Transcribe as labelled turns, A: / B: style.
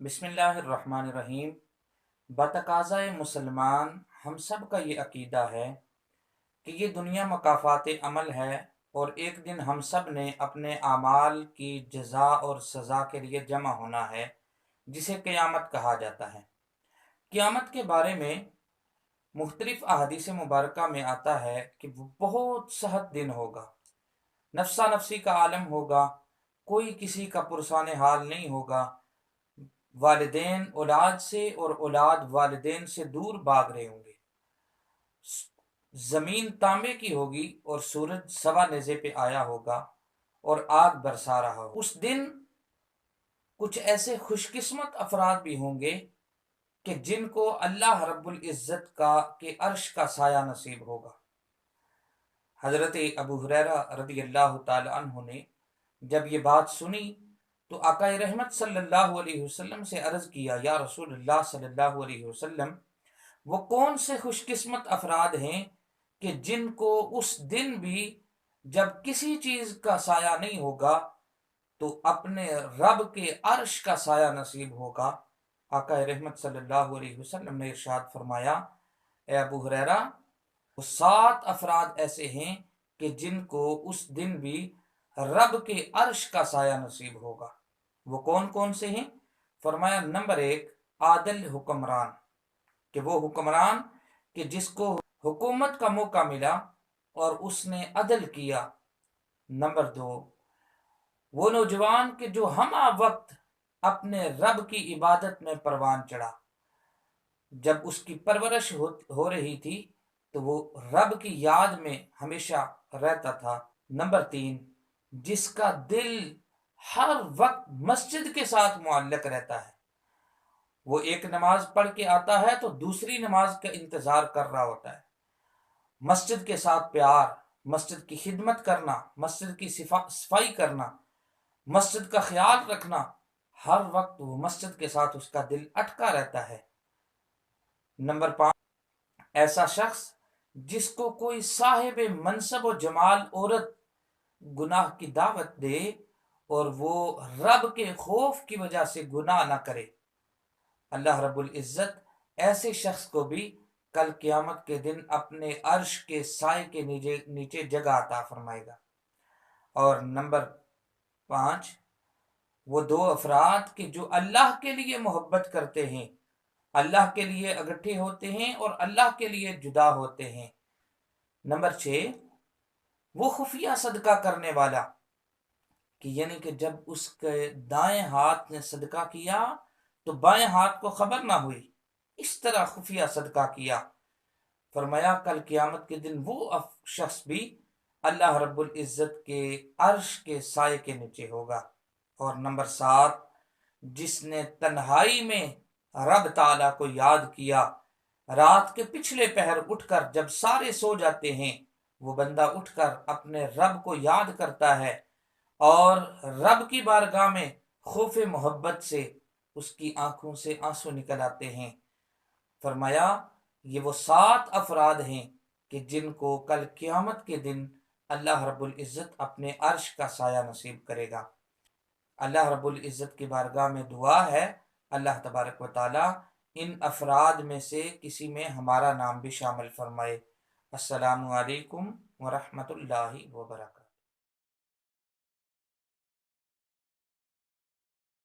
A: بسم اللہ الرحمن الرحیم۔ بتقاضۂ مسلمان ہم سب کا یہ عقیدہ ہے کہ یہ دنیا مکافات عمل ہے، اور ایک دن ہم سب نے اپنے اعمال کی جزا اور سزا کے لیے جمع ہونا ہے، جسے قیامت کہا جاتا ہے۔ قیامت کے بارے میں مختلف احادیث مبارکہ میں آتا ہے کہ وہ بہت سخت دن ہوگا، نفسا نفسی کا عالم ہوگا، کوئی کسی کا پرسان حال نہیں ہوگا، والدین اولاد سے اور اولاد والدین سے دور بھاگ رہے ہوں گے، زمین تانبے کی ہوگی اور سورج سوا نیزے پہ آیا ہوگا اور آگ برسا رہا ہوگا۔ اس دن کچھ ایسے خوش قسمت افراد بھی ہوں گے کہ جن کو اللہ رب العزت کے عرش کا سایہ نصیب ہوگا۔ حضرت ابو ہریرہ رضی اللہ تعالی عنہ نے جب یہ بات سنی تو آقا رحمت صلی اللہ علیہ وسلم سے عرض کیا، یا رسول اللہ صلی اللہ علیہ وسلم، وہ کون سے خوش قسمت افراد ہیں کہ جن کو اس دن بھی جب کسی چیز کا سایہ نہیں ہوگا تو اپنے رب کے عرش کا سایہ نصیب ہوگا۔ آقا رحمت صلی اللہ علیہ وسلم نے ارشاد فرمایا، اے ابو ہریرہ، وہ 7 افراد ایسے ہیں کہ جن کو اس دن بھی رب کے عرش کا سایہ نصیب ہوگا۔ وہ کون کون سے ہیں؟ فرمایا، نمبر 1، عادل حکمران، کہ وہ حکمران کہ جس کو حکومت کا موقع ملا اور اس نے عدل کیا۔ نمبر 2، وہ نوجوان کہ جو ہمہ وقت اپنے رب کی عبادت میں پروان چڑھا، جب اس کی پرورش ہو رہی تھی تو وہ رب کی یاد میں ہمیشہ رہتا تھا۔ نمبر 3، جس کا دل ہر وقت مسجد کے ساتھ معلق رہتا ہے، وہ ایک نماز پڑھ کے آتا ہے تو دوسری نماز کا انتظار کر رہا ہوتا ہے۔ مسجد کے ساتھ پیار، مسجد کی خدمت کرنا، مسجد کی صفائی کرنا، مسجد کا خیال رکھنا، ہر وقت وہ مسجد کے ساتھ اس کا دل اٹکا رہتا ہے۔ نمبر 5، ایسا شخص جس کو کوئی صاحب منصب و جمال عورت گناہ کی دعوت دے اور وہ رب کے خوف کی وجہ سے گناہ نہ کرے، اللہ رب العزت ایسے شخص کو بھی کل قیامت کے دن اپنے عرش کے سائے کے نیچے جگہ عطا فرمائے گا۔ اور نمبر 5، وہ 2 افراد کہ جو اللہ کے لیے محبت کرتے ہیں، اللہ کے لیے اکٹھے ہوتے ہیں اور اللہ کے لیے جدا ہوتے ہیں۔ نمبر 6، وہ خفیہ صدقہ کرنے والا، کہ یعنی کہ جب اس کے دائیں ہاتھ نے صدقہ کیا تو بائیں ہاتھ کو خبر نہ ہوئی، اس طرح خفیہ صدقہ کیا۔ فرمایا کل قیامت کے دن وہ شخص بھی اللہ رب العزت کے عرش کے سائے کے نیچے ہوگا۔ اور نمبر 7، جس نے تنہائی میں رب تعالیٰ کو یاد کیا، رات کے پچھلے پہر اٹھ کر جب سارے سو جاتے ہیں، وہ بندہ اٹھ کر اپنے رب کو یاد کرتا ہے اور رب کی بارگاہ میں خوف محبت سے اس کی آنکھوں سے آنسو نکل آتے ہیں۔ فرمایا یہ وہ 7 افراد ہیں کہ جن کو کل قیامت کے دن اللہ رب العزت اپنے عرش کا سایہ نصیب کرے گا۔ اللہ رب العزت کی بارگاہ میں دعا ہے، اللہ تبارک و تعالی ان افراد میں سے کسی میں ہمارا نام بھی شامل فرمائے۔ السلام علیکم ورحمۃ اللہ وبرکاتہ۔